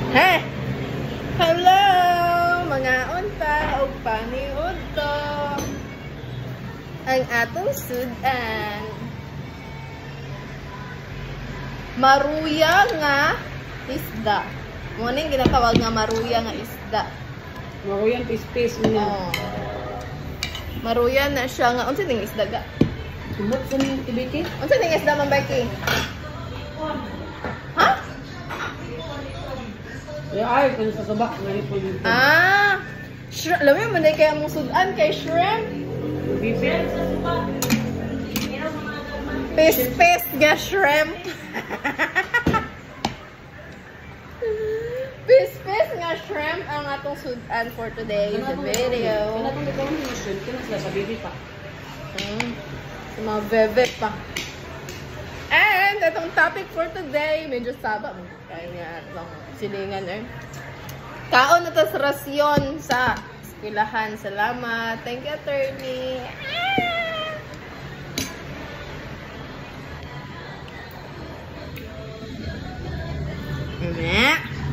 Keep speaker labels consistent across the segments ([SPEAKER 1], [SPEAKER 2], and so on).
[SPEAKER 1] Hey! Hello! Mga unta o paniud to. Ang atong sudan. Maruya nga isda. Muna yung ginatawag nga maruya nga isda.
[SPEAKER 2] Maruya ang pispis mo na.
[SPEAKER 1] Oh. Maruya na siya nga. Unsa ning isda ga?
[SPEAKER 2] Sumot sa niyong ibiki?
[SPEAKER 1] Unsa ning isda man Becky? Ha?
[SPEAKER 2] Ay, kung sa sabak, ngayon po dito.
[SPEAKER 1] Ah! Alam mo man kaya mong sudan kay shrimp?
[SPEAKER 2] Bipit?
[SPEAKER 1] Pis-pis ga shrimp. Pis-pis nga shrimp ang atong sudan for today's video.
[SPEAKER 2] Kanatong ikaw yung shrimp, kaya sila sa bibi pa.
[SPEAKER 1] Sa mga bebe pa. And itong topic for today, medyo saba. Kaya nga itong silingan eh. Kaon na tas rasyon sa eskwelahan. Salamat. Thank you, attorney.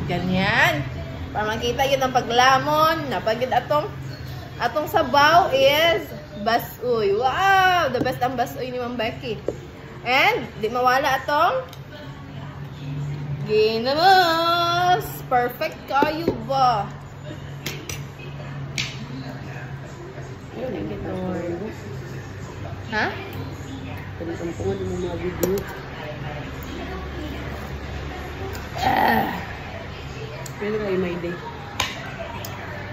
[SPEAKER 1] Ganyan. Para makita yun ang paglamon. Napagid atong sabaw is basoy. Wow! The best ang basoy ni Ma'am Becky. And, di mawala atong ginamos. Perfect kayo ba?
[SPEAKER 2] Ayun, hindi na ako.
[SPEAKER 1] Ha?
[SPEAKER 2] Panakampungan mo mga video. Pwede kayo may day.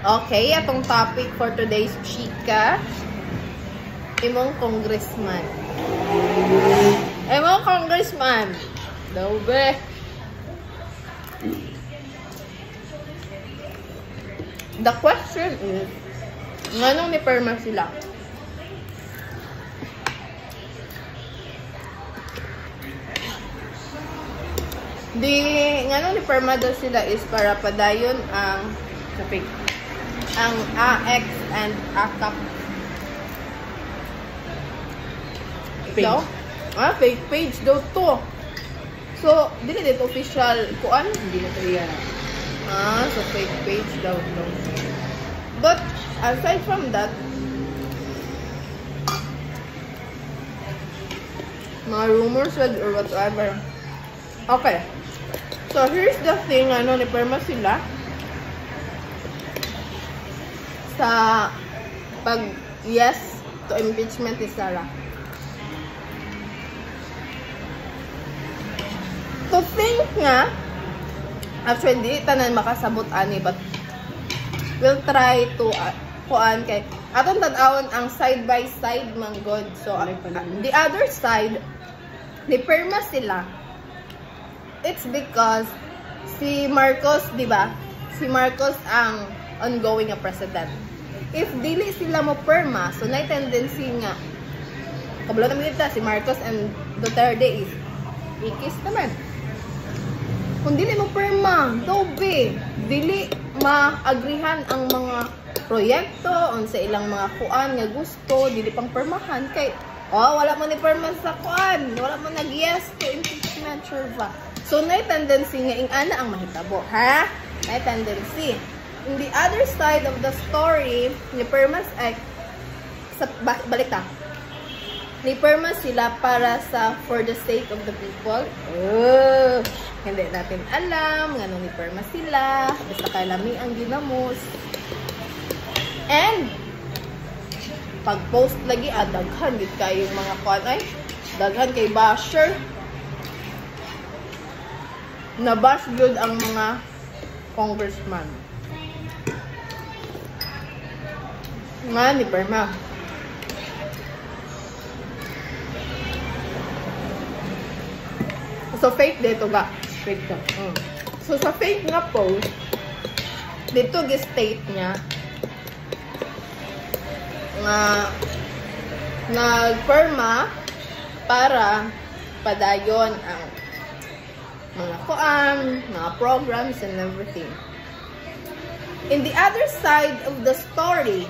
[SPEAKER 1] Okay, atong topic for today's chika. Imong congressman. Imong congressman. Daw be. The question is, nganong ni perma sila? Nganong ni perma daw sila is para padayon ang
[SPEAKER 2] Kapig.
[SPEAKER 1] ang AX and AKAP.
[SPEAKER 2] Page.
[SPEAKER 1] Daw? Fake page daw to. So, dili dito official kuan?
[SPEAKER 2] Hindi na ito yan.
[SPEAKER 1] So fake page daw to. But, aside from that, mga rumors or whatever. Okay. So, here's the thing, ni perma sila sa pag yes to impeachment ni Sarah. To think nga, actually, di tanan makasabot ani, but we'll try to kuan kay atong tan-awon ang side by side man god. So, the other side, ni perma sila. It's because si Marcos, di ba? Si Marcos ang ongoing na president. If dili sila mo perma, so na tendency nga kabalo naman kita si Marcos and Duterte is ikis naman. Kung dili mo perma, dobe, dili maagrihan ang mga proyekto on sa ilang mga kuan nga gusto, dili pang permahan kay wala mo ni perma sa kuan, wala mo nag-yes to impeachment, sure ba? So, na tendency nga ingana ang mahitabo, ha? Na tendency. In the other side of the story, ni permas ay balik ta. Ni perma sila para sa for the sake of the people. Hindi natin alam nga ni perma sila. Basta kalami ang ginamos. And pag-post lagi, daghan gid kayong mga kuan ay daghan kay basher. Nabash good ang mga congressman. Nga ni perma. So fake dito ba?
[SPEAKER 2] Fake ka.
[SPEAKER 1] So sa fake nga post, dito gi-state niya nga nagperma para padayon ang mga kuan, mga programs and everything. In the other side of the story,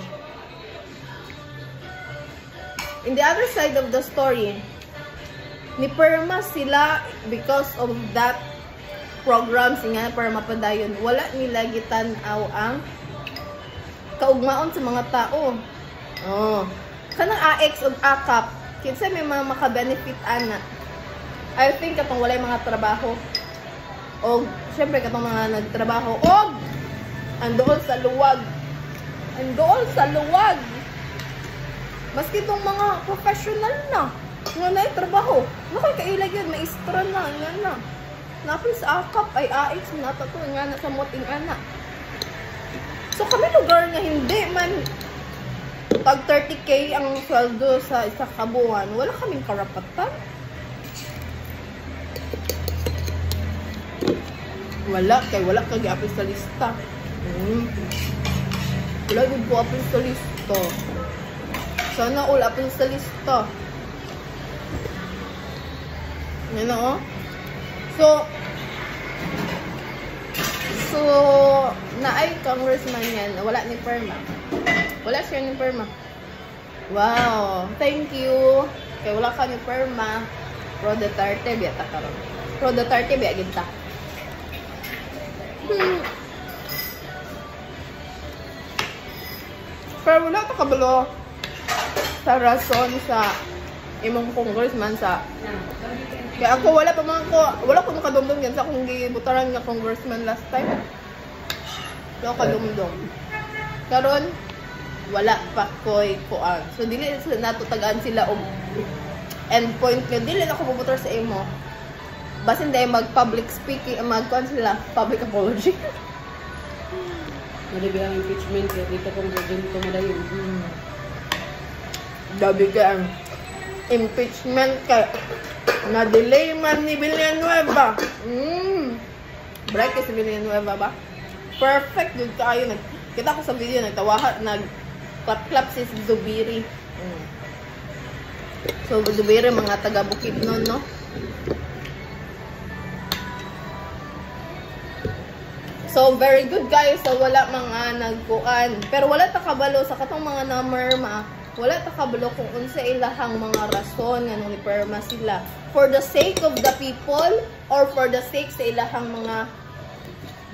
[SPEAKER 1] ni perma sila because of that programs nga para mapadayon. Wala nila gitanaw ang kaugmaon sa mga tao. Oh. Kanang AX ug AKAP, kinsa may mga maka-benefit ana. I think katong walay mga trabaho. O syempre katong mga nagtrabaho og andoon sa luwag. Andoon sa luwag. Maski itong mga professional na nga na trabaho. Nakay kailag yun, may istra na, nga na. Napin sa AKAP ay AX, natato nga na sa moting ana. So kami lugar nga hindi man pag 30k ang sweldo sa isa kabuan, wala kaming karapatan. Wala kay apil sa lista. Wala gud po apil sa lista. Sana all apil sa lista. Yan na, oh. So naay congressman yan, wala ni perma. Wala siya ni perma. Wow, thank you. Kay wala ka ni perma. Pro Duterte biya ta karon. Pro Duterte biya gid ta. Pero wala ta kabalo sa rason sa imong congressman sa kaya ako wala pa makadumdum yan sa akong gibutaran nga congressman last time. Wala kadumdum. Karon wala pa koy kuan. So dili nato tagaan sila og endpoint nga dili na ko bubutar sa imo. Basin day mag public speaking, magkuan sila public apology.
[SPEAKER 2] Mali ang impeachment kaya dito kung dito madayon.
[SPEAKER 1] Dabi ka ang impeachment kay na-delay man ni Villanueva. Break si Villanueva ba? Perfect yun kayo. Kita ko sa video, nagtawahan, nag-clap-clap si Zubiri. So, Zubiri, mga taga-Bukid nun, no? So, very good guys. So, wala mga nagkuan. Pero wala ta kabalo sa katong mga namerma. Wala ta kabalo kung unsa ilahang mga rason nga nung iperma sila. For the sake of the people or for the sake sa ilahang mga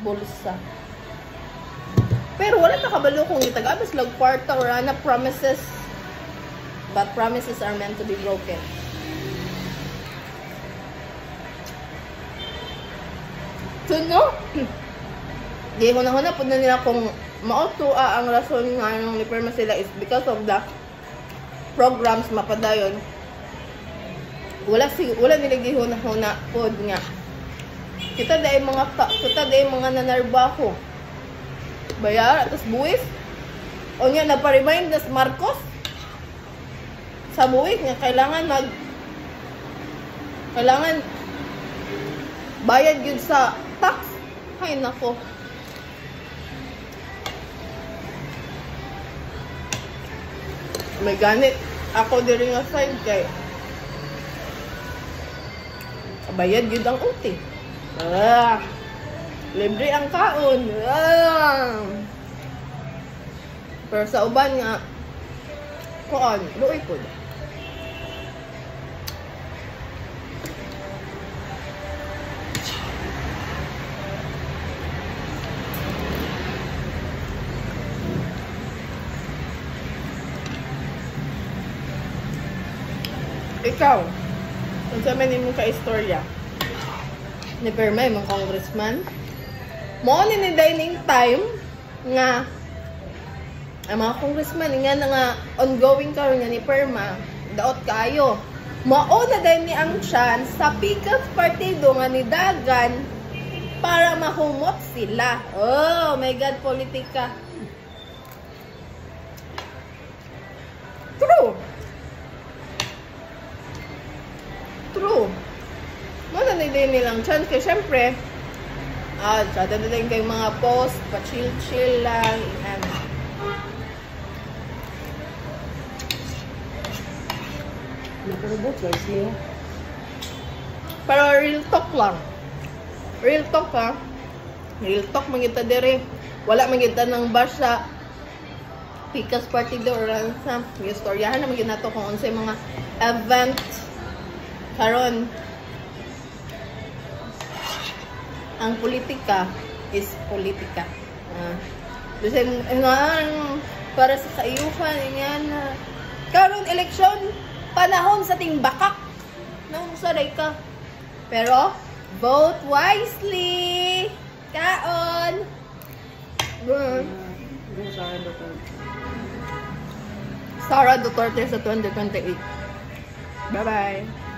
[SPEAKER 1] bulsa. Pero wala ta kabalo kung itag-abas lag kwarta or ana promises. But promises are meant to be broken. So, no? Di ko na po na nila kung mauto ang rason nga nung iperma sila is because of the programs mapadayon. Wala nila gihuna-huna pod nga. Kita day mga nanarbaho. Bayar atas buwis. O nga nagpa-remind nas Marcos sa buwis nga kailangan bayad yun sa tax. Ay nako. May ganit ako diri nga side kay bayad yun ang uti. Libre ang kaon. Pero sa uban nga kuan, luoy po. Ikaw, kung sa man imong ka-istorya, ni Perma, imong congressman, mo ni dining time nga ang mga congressman nga na nga ongoing karon nga ni Perma, daot kaayo. Mao na din ni ang chance sa Pikas Partido nga ni Dagan para mahumot sila. Oh my God, politika. True. Muna na din nilang chance. Kaya syempre, sada na din kayong mga post, pa-chill-chill lang.
[SPEAKER 2] Nakarobot guys niya.
[SPEAKER 1] Pero real talk lang. Real talk ha. Real talk mangita dire. Wala mangita ng bash sa Pikas Partido or sa istoryahan na magiging nato kung unsay mga event karon. ang politika is politika. Dusin nga para sa kaayuhan yan. Karon eleksyon panahon sa ting bakak. Nang saray ka. Pero vote wisely. Kaon. Sara Duterte sa 2028. Bye-bye.